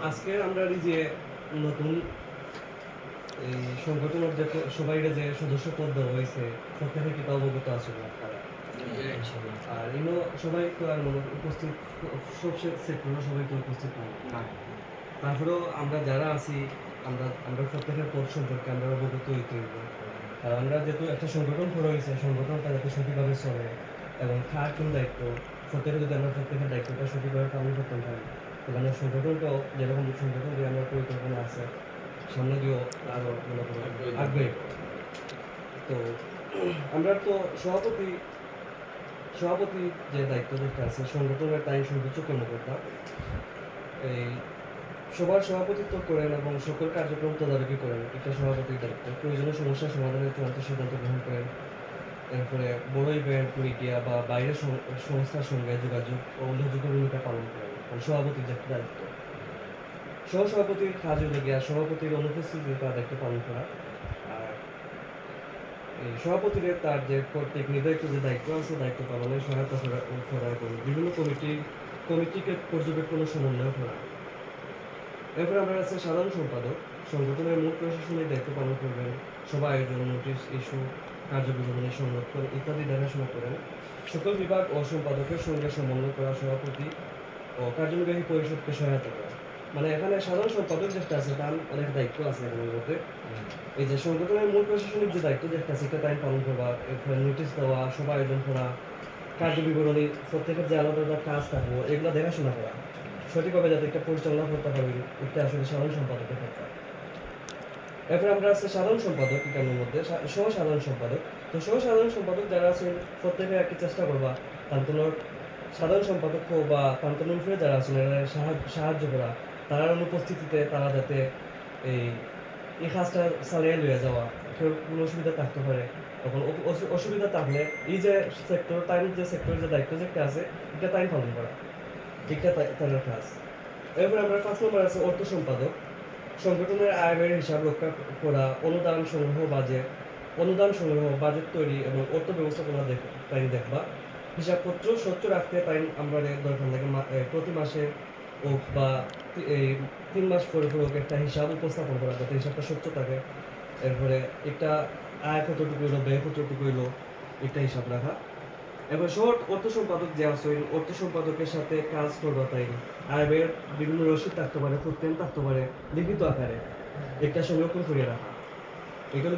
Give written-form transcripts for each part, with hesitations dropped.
আজকে আমরা এই যে নতুন এই সংগঠনের যে সবাই যে সদস্য পদ দেওয়া হয়েছে প্রত্যেকে কি অবগত আছে আপনারা? আর ইনো সবাই তো আর উপস্থিত সব সেক্টরে সবাই তো উপস্থিত নয়। তারপরেও আমরা যারা আছি আমরা প্রত্যেকের পদ সম্পর্কে আমরা অবগত হইতে হইব। আর আমরা যেহেতু একটা সংগঠন করা হয়েছে সংগঠনটা যাতে সঠিকভাবে চলে এবং কার কোন দায়িত্ব প্রত্যেকে যদি আমরা প্রত্যেকের দায়িত্বটা সঠিকভাবে পালন করতে পারি তাহলে আমরা সংগঠনটাও যেরকম সংগঠন দিয়ে আমার পরিকল্পনা আছে সামনে দিয়েও আরও মনে করো আগ্রহী। তো আমরা তো সভাপতি যে দায়িত্ব যেটা আছে সংগঠনের তাই সর্বোচ্চ কর্মকর্তা এই সবার সভাপতিত্ব করেন এবং সকল কার্যক্রম তদারকি করেন এটা সভাপতির দায়িত্ব। প্রয়োজনীয় সমস্যা সমাধানের চূড়ান্ত সিদ্ধান্ত গ্রহণ করেন। এরপরে বড় ইভেন্ট মিডিয়া বা বাইরের সংস্থার সঙ্গে যোগাযোগ ও উল্লেখযোগ্য ভূমিকা পালন করেন সভাপতির যে দায়িত্ব। সহসভাপতির কাজ হলে গিয়া সভাপতির অনুপস্থিতিতে তার দায়িত্ব পালন করা। আর এই সভাপতির তার যে কর্তৃক নির্ধারিত যে দায়িত্ব আছে দায়িত্ব পালনের সহায়তা করা এবং বিভিন্ন কমিটিকে পর্যবেক্ষণ ও সমন্বয় করা। এরপরে আমরা আছে সাধারণ সম্পাদক সংগঠনের মূল প্রশাসনের দায়িত্ব পালন করবেন। সভা আয়োজন নোটিশ ইস্যু কার্যবিবরণী সংরক্ষণ ইত্যাদি দেখাশোনা করেন। সকল বিভাগ ও সম্পাদকের সঙ্গে সমন্বয় করা সভাপতি ও কার্যনির্বাহী পরিষদকে সহায়তা করা। মানে এখানে সাধারণ সম্পাদক যেটা আছে তার অনেক দায়িত্ব আছে এখানের মধ্যে। এই যে সংগঠনের মূল প্রশাসনিক যে দায়িত্ব যেটা আছে সেটা টাইম পালন করবা, এরপরে নোটিশ দেওয়া, সভা আয়োজন করা, কার্যবিবরণী প্রত্যেকের যে আলাদা আলাদা কাজ থাকবো এগুলো দেখাশোনা করা সঠিকভাবে যাতে একটা পরিচালনা করতে পারবে এটা আসলে সাধারণ সম্পাদকের ক্ষেত্রে। এরপরে আমরা আছে সাধারণ সম্পাদক এখানের মধ্যে সহ সাধারণ সম্পাদক। তো সহ সাধারণ সম্পাদক যারা আছেন প্রত্যেকে আর কি চেষ্টা করবা কান্তনের সাধারণ সম্পাদক বা কান্তনের উপরে যারা আছেন এরা সাহায্য করা তার অনুপস্থিতিতে তারা যাতে এই কাজটা চালিয়ে লইয়া যাওয়া কেউ কোনো অসুবিধা থাকতে পারে তখন অসুবিধা থাকলে এই যে সেক্টর সেক্টরের যে দায়িত্ব যেটা আছে এটা টাইম পালন করা এটা তাদের কাজ। এরপরে আমরা 5 নম্বর আছে অর্থ সম্পাদক সংগঠনের আয় ব্যয়ের হিসাব রক্ষা করা, অনুদান সংগ্রহ, বাজেট তৈরি এবং অর্থ ব্যবস্থাপনা দেখবা। হিসাবপত্র স্বচ্ছ রাখতে আমরা দরকার লাগে প্রতি মাসে হোক বা এই 3 মাস পরে হোক একটা হিসাব উপস্থাপন করা যাতে হিসাবটা স্বচ্ছ থাকে। এরপরে একটা আয় কতটুকু হইলো ব্যয় কতটুকু হইলো একটা হিসাব রাখা। এবার শর্ট অর্থ সম্পাদক যে আছে অর্থ সম্পাদকের সাথে কাজ করবা তাই আয় ব্যয়ের বিভিন্ন রসিদ থাকতে পারে, প্রত্যেন থাকতে পারে, লিখিত আকারে একটা সংরক্ষণ করে রাখা। এটা হলো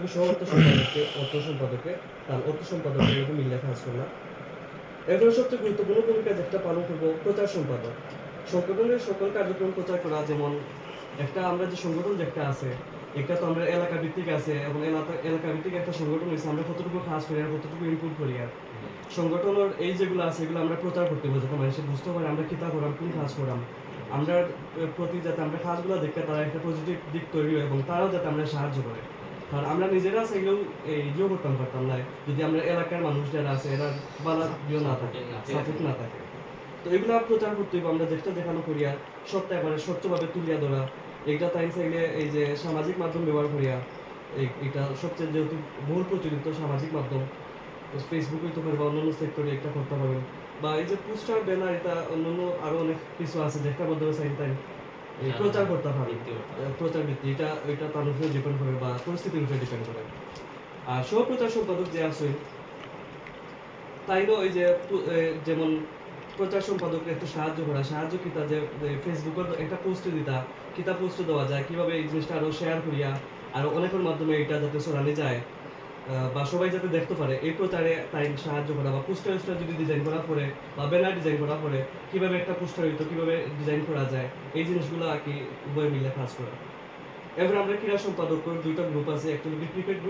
অর্থ সম্পাদকে তার অর্থ সম্পাদকের এরকম মিলে কাজ করলাম। এরপরে সবচেয়ে গুরুত্বপূর্ণ ভূমিকা যেটা পালন করবো প্রচার সম্পাদক সংগঠনের সকল কার্যক্রম প্রচার করা। যেমন একটা আমরা যে সংগঠন যেটা আছে এটা তো আমরা এলাকা ভিত্তিক আছে এবং এলাকা ভিত্তিক একটা সংগঠন হয়েছে আমরা কতটুকু কাজ করি আর কতটুকু ইনপুট করি আর সংগঠনের এই যেগুলো আছে এগুলো আমরা প্রচার করতে হবে যাতে মানুষের বুঝতে পারে আমরা কিতা করাম কোন কাজ করাম আমরা প্রতি যাতে আমরা কাজগুলো দেখতে তারা একটা পজিটিভ দিক তৈরি হয় এবং তারাও যাতে আমরা সাহায্য করে। কারণ আমরা নিজেরা সেগুলো ইয়েও করতাম পারতাম না যদি আমরা এলাকার মানুষ যারা আছে এরা বালা ইয়ে না থাকে সাপোর্ট না থাকে। তো এগুলো প্রচার করতে হবে আমরা যেটা দেখানো করিয়া সবটা এবারে স্বচ্ছভাবে তুলিয়া ধরা। এইটা তাই চাইলে এই যে সামাজিক মাধ্যম ব্যবহার করিয়া এটা সবচেয়ে যেহেতু বহুল প্রচলিত সামাজিক মাধ্যম ফেসবুক হইতে পারে বা অন্যান্য সেক্টরে এটা করতে পারবেন বা এই যে পোস্টার ব্যানার এটা অন্যান্য আরো অনেক কিছু আছে যেটার মাধ্যমে চাই তাই প্রচার করতে পারে। প্রচার ভিত্তি এটা তার উপরে ডিপেন্ড করে বা পরিস্থিতির উপরে ডিপেন্ড করে। আর সহপ্রচার সম্পাদক যে আছে তাইও এই যে যেমন প্রচার সম্পাদক একটু সাহায্য কিতা যে ফেসবুকের একটা পোস্ট দিতা কিতা পোস্ট দেওয়া যায় কিভাবে এই জিনিসটা আরো শেয়ার করিয়া আর অনেকের মাধ্যমে এটা যাতে ছড়ানো যায় বা সবাই যাতে দেখতে পারে এই প্রচারে তাই সাহায্য করা বা পোস্টার যদি ডিজাইন করা পড়ে বা ব্যানার ডিজাইন করা পড়ে কিভাবে একটা পোস্টার হইতো কিভাবে ডিজাইন করা যায় এই জিনিসগুলো আর কি উভয় মিলে কাজ করা। এবার আমরা ক্রীড়া সম্পাদক 2টা গ্রুপ আছে একটা ক্রিকেট গ্রুপ